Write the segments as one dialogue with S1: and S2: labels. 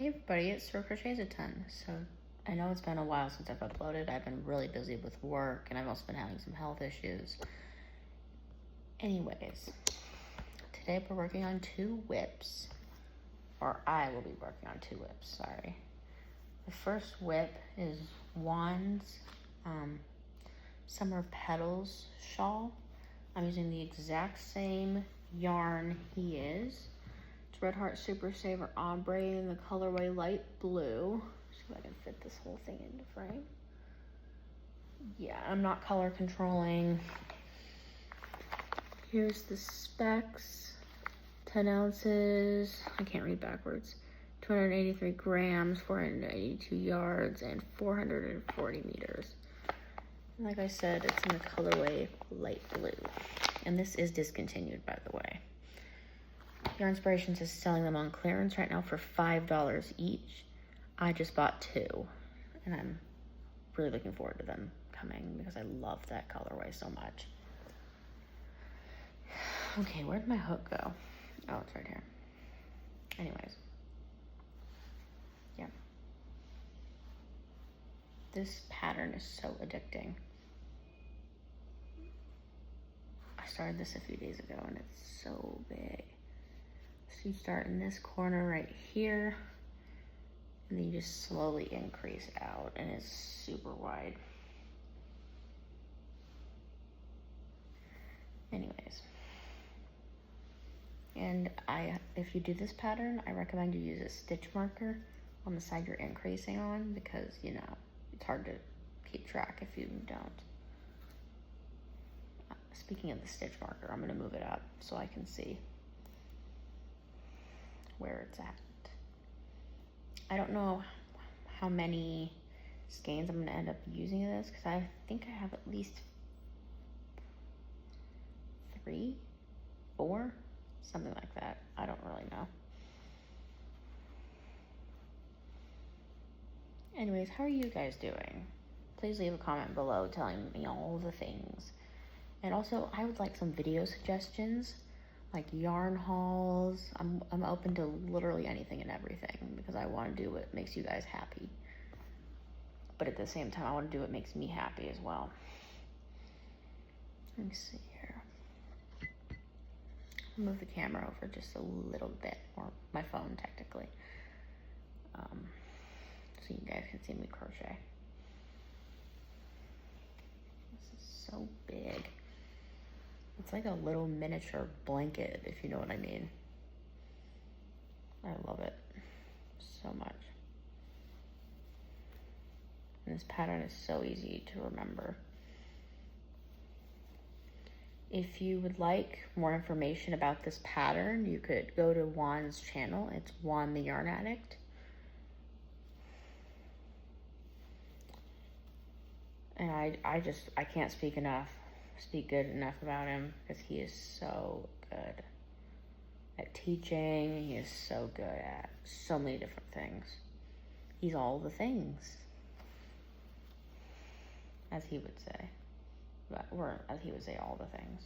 S1: Hey everybody, it's Crochets a Ton. So I know it's been a while since I've uploaded. I've been really busy with work and I've also been having some health issues. Anyways, today we're working on two whips. Or I will be working on two whips, sorry. The first whip is Juan's Summer Petals shawl. I'm using the exact same yarn he is. Red Heart Super Saver Ombre in the colorway light blue. See if I can fit this whole thing into frame. Yeah, I'm not color controlling. Here's the specs. 10 ounces. I can't read backwards. 283 grams, 482 yards, and 440 meters. And like I said, it's in the colorway light blue. And this is discontinued, by the way. Yarn Inspirations is selling them on clearance right now for $5 each. I just bought two, and I'm really looking forward to them coming because I love that colorway so much. Okay, where'd my hook go? Oh, it's right here. Anyways. Yeah. This pattern is so addicting. I started this a few days ago, and it's so big. So you start in this corner right here, and then you just slowly increase out, and it's super wide. Anyways, and if you do this pattern, I recommend you use a stitch marker on the side you're increasing on because, you know, it's hard to keep track if you don't. Speaking of the stitch marker, I'm gonna move it up so I can see where it's at. I don't know how many skeins I'm gonna end up using this because I think I have at least 3, 4, something like that. I don't really know. Anyways, how are you guys doing? Please leave a comment below telling me all the things. And also, I would like some video suggestions, like yarn hauls. I'm open to literally anything and everything because I want to do what makes you guys happy. But at the same time, I want to do what makes me happy as well. Let me see here. I'll move the camera over just a little bit, or my phone technically, so you guys can see me crochet. This is so big. It's like a little miniature blanket, if you know what I mean. I love it so much. And this pattern is so easy to remember. If you would like more information about this pattern, you could go to Juan's channel. It's Juan the Yarn Addict. And I can't speak good enough about him because he is so good at teaching. He is so good at so many different things. He's all the things, as he would say. Or as he would say, all the things.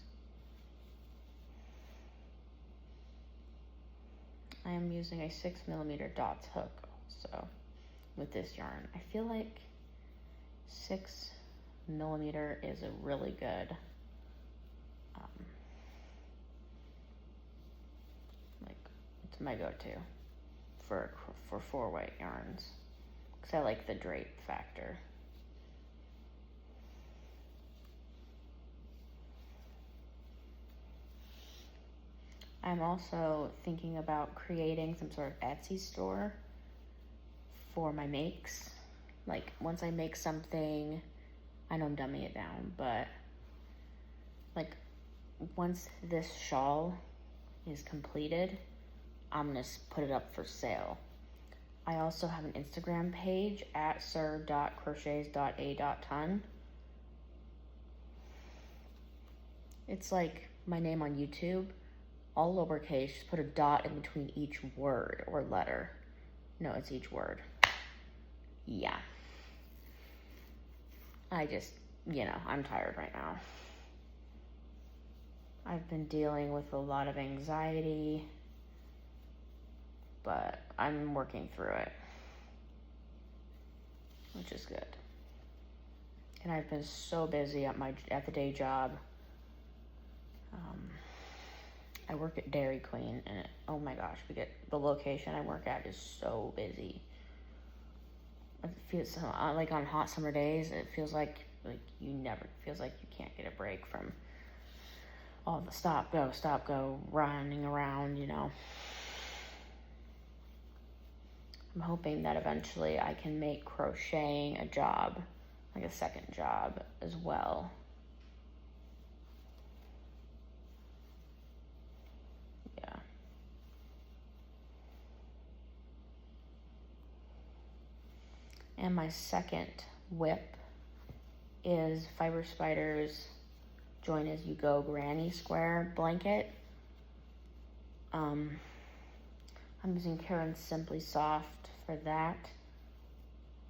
S1: I am using a 6mm dots hook also with this yarn. I feel like 6mm is a really good it's my go-to for 4-weight yarns because I like the drape factor. I'm also thinking about creating some sort of Etsy store for my makes. Like once I make something, I know I'm dumbing it down, but like once this shawl is completed, I'm gonna put it up for sale. I also have an Instagram page at sir.crochets.a.ton. It's like my name on YouTube, all lowercase, just put a dot in between each word or letter. No, it's each word. Yeah. I just, I'm tired right now. I've been dealing with a lot of anxiety but I'm working through it, which is good. And I've been so busy at the day job. I work at Dairy Queen, and oh my gosh, the location I work at is so busy. It feels like on hot summer days, it feels like feels like you can't get a break from all the stop go running around, you know. I'm hoping that eventually I can make crocheting a job, like a second job as well. Yeah. And my second whip is Fiber Spider's Join As You Go Granny Square blanket. I'm using Karen's Simply Soft for that.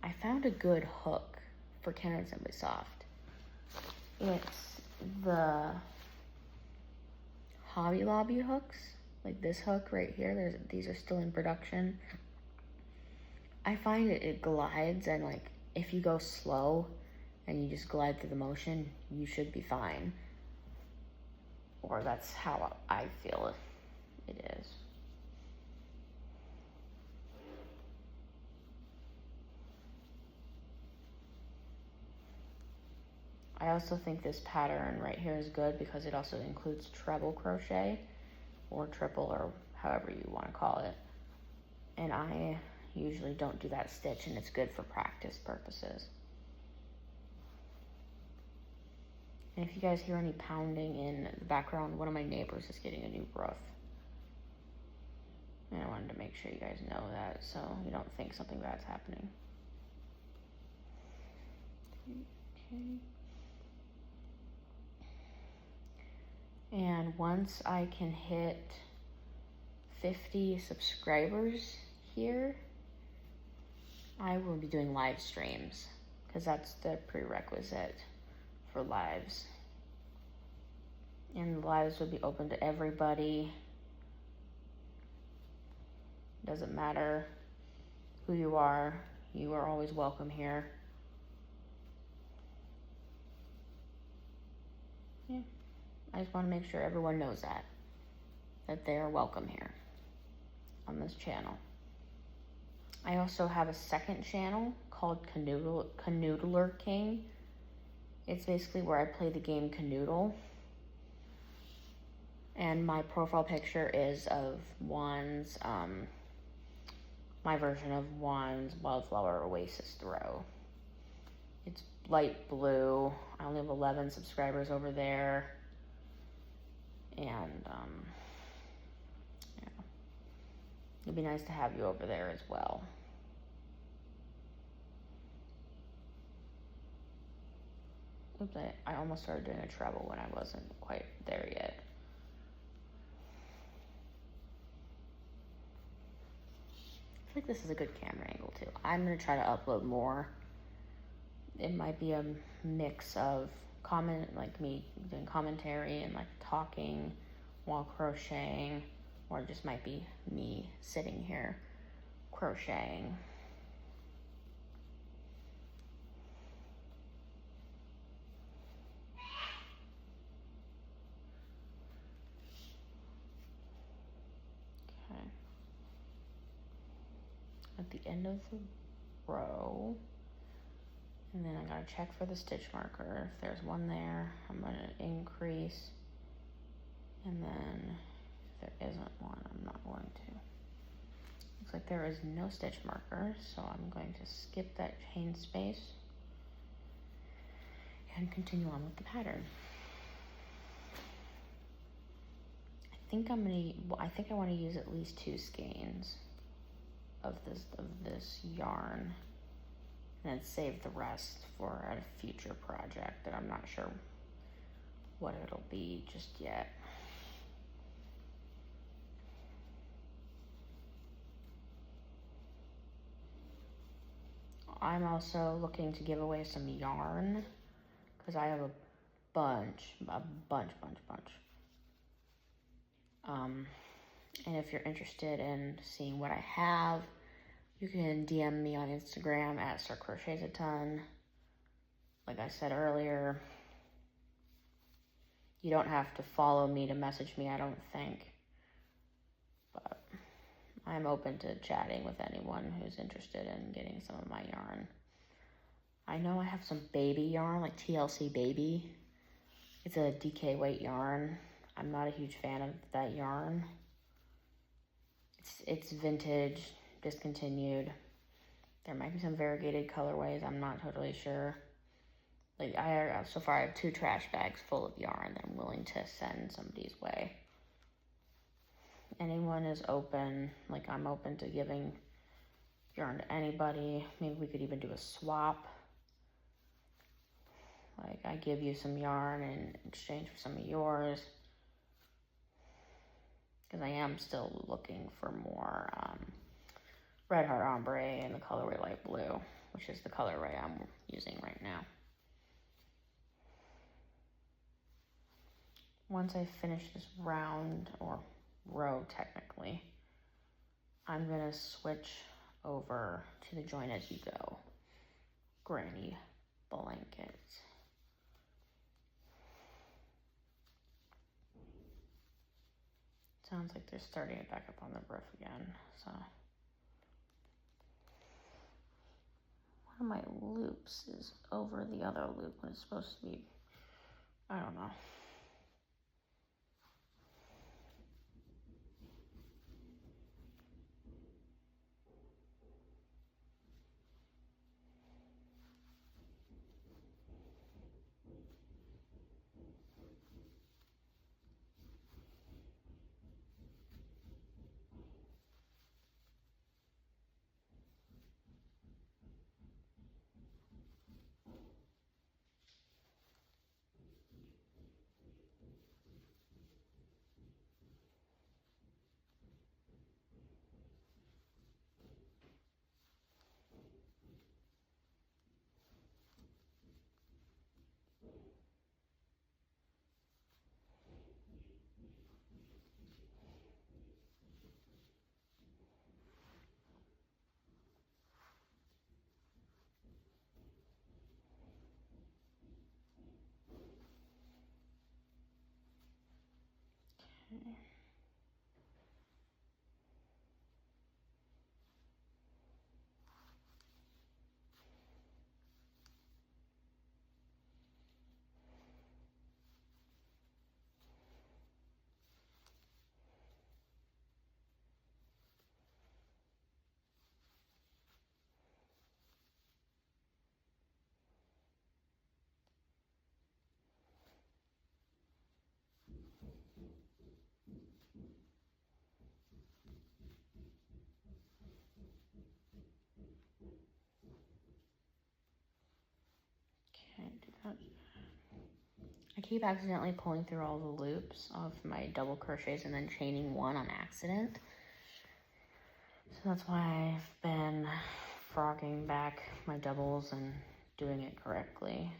S1: I found a good hook for Karen's Simply Soft. It's the Hobby Lobby hooks, like this hook right here. These are still in production. I find it glides, and like if you go slow and you just glide through the motion, you should be fine. Or that's how I feel it is. I also think this pattern right here is good because it also includes treble crochet or triple or however you want to call it. And I usually don't do that stitch, and it's good for practice purposes. And if you guys hear any pounding in the background, one of my neighbors is getting a new roof. And I wanted to make sure you guys know that so you don't think something bad's happening. Okay. And once I can hit 50 subscribers here, I will be doing live streams because that's the prerequisite for lives. And the lives will be open to everybody. Doesn't matter who you are always welcome here. Yeah. I just want to make sure everyone knows that they are welcome here on this channel. I also have a second channel called Canoodler King. It's basically where I play the game Canoodle. And my profile picture is of Juan's, my version of Juan's Wildflower Oasis throw. It's light blue. I only have 11 subscribers over there. And, yeah. It'd be nice to have you over there as well. Oops, I almost started doing a treble when I wasn't quite there yet. I feel like this is a good camera angle too. I'm gonna try to upload more. It might be a mix of like me doing commentary and like talking while crocheting, or it just might be me sitting here crocheting. Okay. At the end of the row, and then I gotta check for the stitch marker. If there's one there, I'm gonna increase. And then if there isn't one, I'm not going to. Looks like there is no stitch marker, so I'm going to skip that chain space and continue on with the pattern. I think I want to use at least 2 skeins of this yarn, and then save the rest for a future project that I'm not sure what it'll be just yet. I'm also looking to give away some yarn because I have a bunch. And if you're interested in seeing what I have, you can DM me on Instagram at @startcrochets_a_ton. Like I said earlier, you don't have to follow me to message me, I don't think. But I'm open to chatting with anyone who's interested in getting some of my yarn. I know I have some baby yarn, like TLC Baby. It's a DK weight yarn. I'm not a huge fan of that yarn. It's vintage, discontinued. There might be some variegated colorways, I'm not totally sure. Like, so far I have 2 trash bags full of yarn that I'm willing to send somebody's way. Anyone is open, like I'm open to giving yarn to anybody. Maybe we could even do a swap. Like, I give you some yarn in exchange for some of yours. Because I am still looking for more Red Heart Ombre in the colorway light blue, which is the colorway I'm using right now. Once I finish this round, or row technically, I'm gonna switch over to the Join As You Go granny blankets. Sounds like they're starting it back up on the roof again, so. One of my loops is over the other loop when it's supposed to be, I don't know. Okay. Can't do that. I keep accidentally pulling through all the loops of my double crochets and then chaining one on accident. So that's why I've been frogging back my doubles and doing it correctly.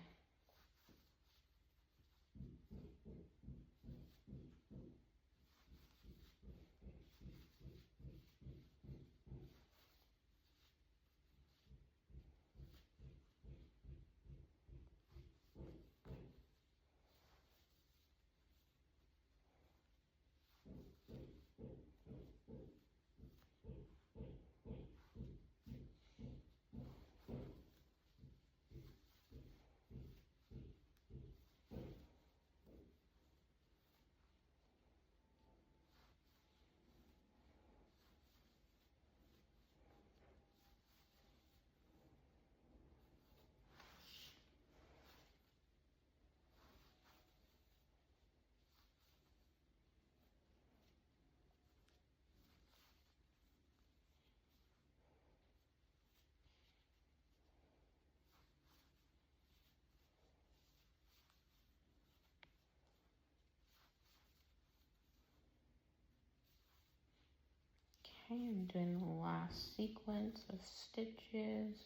S1: Okay, I'm doing the last sequence of stitches.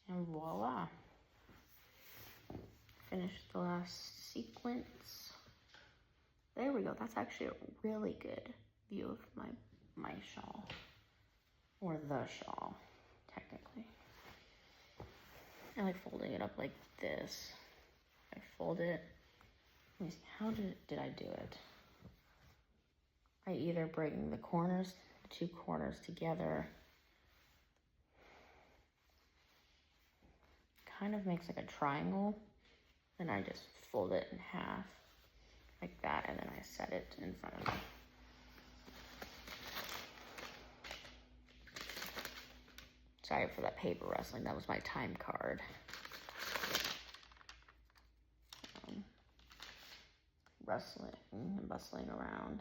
S1: And voila. Finished the last sequence. There we go. That's actually a really good view of my shawl, or the shawl, technically. I like folding it up like this. I fold it. Let me see, how did I do it? I either bring the corners, the two corners together. Kind of makes like a triangle. Then I just fold it in half like that, and then I set it in front of me. Sorry for that paper rustling. That was my time card. Rustling and bustling around.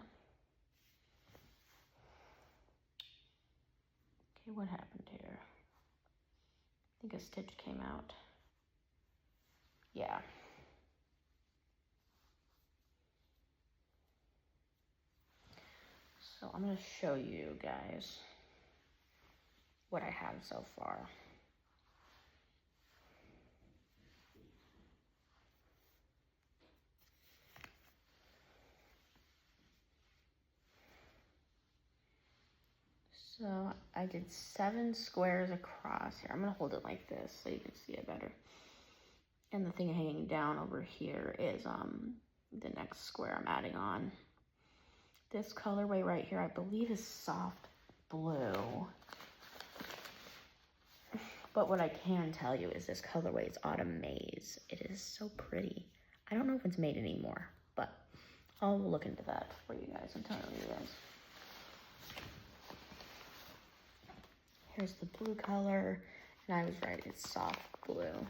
S1: Okay, what happened here? I think a stitch came out. Yeah. So I'm gonna show you guys what I have so far. So I did 7 squares across here. I'm gonna hold it like this so you can see it better. And the thing hanging down over here is the next square I'm adding on. This colorway right here, I believe, is soft blue. But what I can tell you is this colorway is Autumn Maze. It is so pretty. I don't know if it's made anymore, but I'll look into that for you guys and tell you guys. Here's the blue color, and I was right, it's soft blue.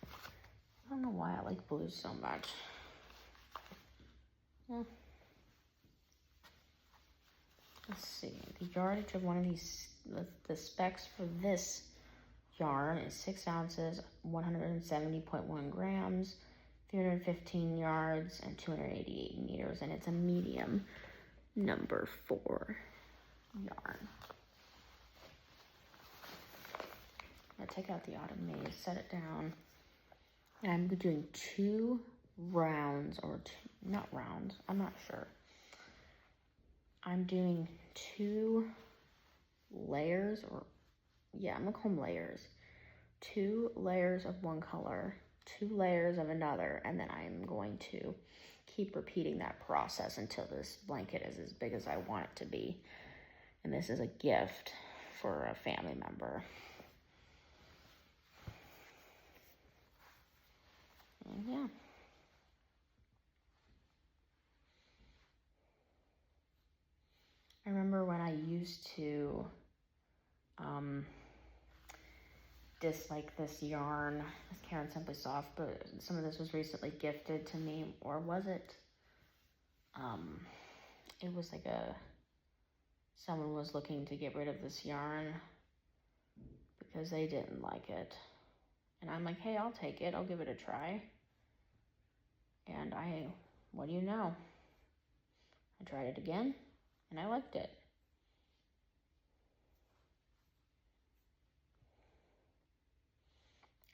S1: I don't know why I like blue so much. Yeah. Let's see, the yardage of one of these, the specs for this yarn is 6 ounces, 170.1 grams, 315 yards, and 288 meters, and it's a medium number 4 yarn. I'm gonna take out the Autumn Maze, set it down, and I'm doing 2 rounds, or not rounds, I'm not sure. I'm doing 2 layers, or yeah, I'm gonna call them layers. 2 layers of one color, 2 layers of another, and then I'm going to keep repeating that process until this blanket is as big as I want it to be. And this is a gift for a family member. And yeah. I remember when I used to dislike this yarn, this Karen Simply Soft, but some of this was recently gifted to me, or was it? It was like someone was looking to get rid of this yarn because they didn't like it. And I'm like, hey, I'll take it. I'll give it a try. And what do you know? I tried it again and I liked it.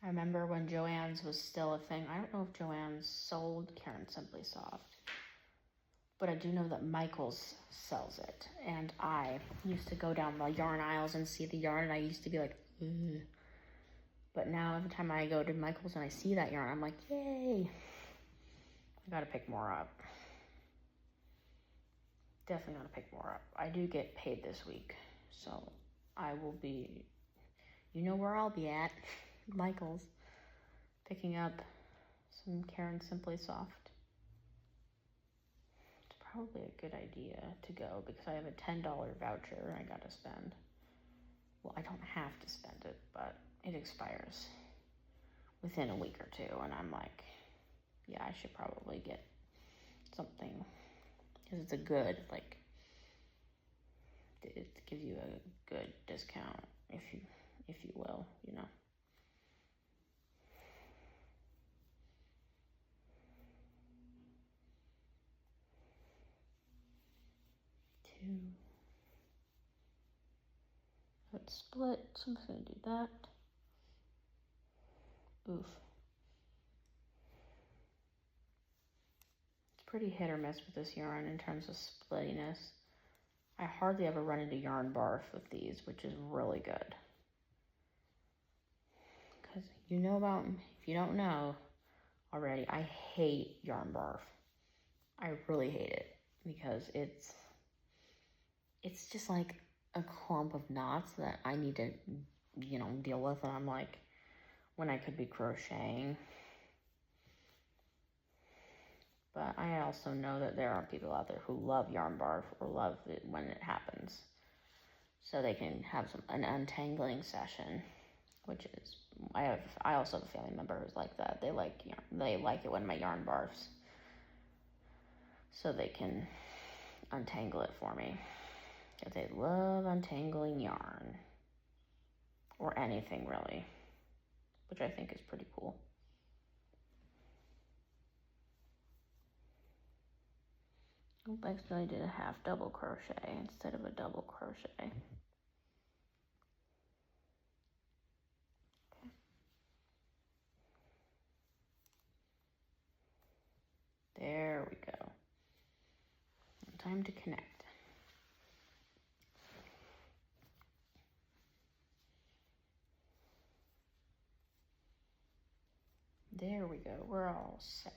S1: I remember when Joann's was still a thing. I don't know if Joann's sold Karen Simply Soft, but I do know that Michael's sells it. And I used to go down the yarn aisles and see the yarn, and I used to be like, ugh. But now every time I go to Michael's and I see that yarn, I'm like, yay. I gotta pick more up. Definitely gotta pick more up. I do get paid this week, so I will be, you know where I'll be at, Michael's, picking up some Karen Simply Soft. It's probably a good idea to go because I have a $10 voucher I gotta spend. Well, I don't have to spend it, but it expires within a week or two, and I'm like, yeah, I should probably get something because it's a good, like, it gives you a good discount, if you will, you know. Let's split, so I'm just gonna do that. Oof. pretty hit or miss with this yarn in terms of splittiness. I hardly ever run into yarn barf with these, which is really good. Because you know about, if you don't know already, I hate yarn barf. I really hate it because it's just like a clump of knots that I need to, you know, deal with. And I'm like, when I could be crocheting. But I also know that there are people out there who love yarn barf or love it when it happens. So they can have an untangling session, which is, I also have a family member who's like that. They like it when my yarn barfs. So they can untangle it for me. Because they love untangling yarn. Or anything really. Which I think is pretty cool. I accidentally did a half double crochet instead of a double crochet. Okay. There we go. Time to connect. There we go. We're all set.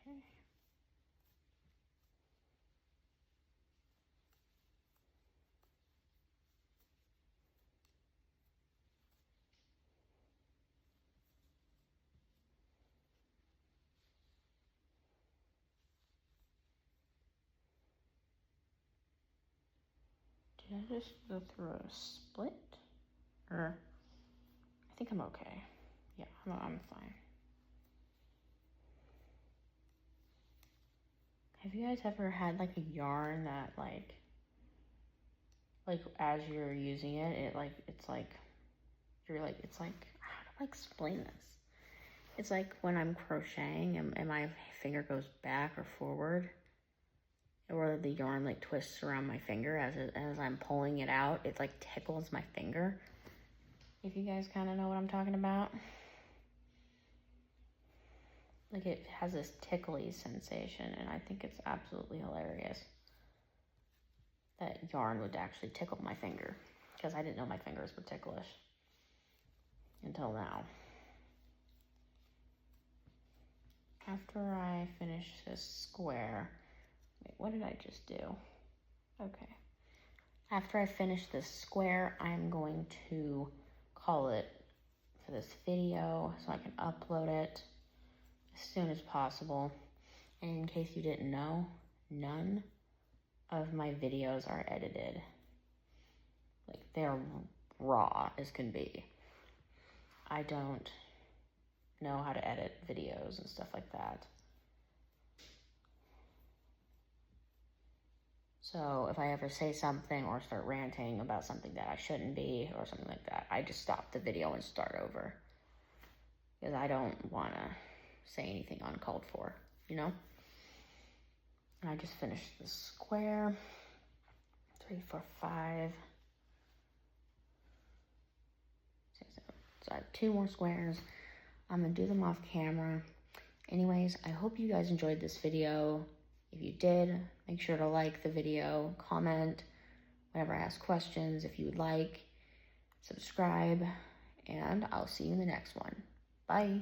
S1: Okay. Did I just go through a split? Or, I think I'm okay. Yeah, I'm fine. Have you guys ever had like a yarn that like as you're using it, it's like, how do I explain this? It's like when I'm crocheting and my finger goes back or forward, or the yarn like twists around my finger as I'm pulling it out, it like tickles my finger. If you guys kind of know what I'm talking about. Like it has this tickly sensation, and I think it's absolutely hilarious that yarn would actually tickle my finger, because I didn't know my fingers were ticklish until now. After I finish this square, wait, what did I just do? Okay. After I finish this square, I'm going to call it for this video so I can upload it as soon as possible. And in case you didn't know, none of my videos are edited. Like, they're raw as can be. I don't know how to edit videos and stuff like that. So if I ever say something or start ranting about something that I shouldn't be or something like that, I just stop the video and start over. Because I don't want to say anything uncalled for, you know? And I just finished the square. 3, 4, 5. 6, 7. So I have 2 more squares. I'm going to do them off camera. Anyways, I hope you guys enjoyed this video. If you did, make sure to like the video, comment whenever I ask questions if you would like, subscribe, and I'll see you in the next one. Bye.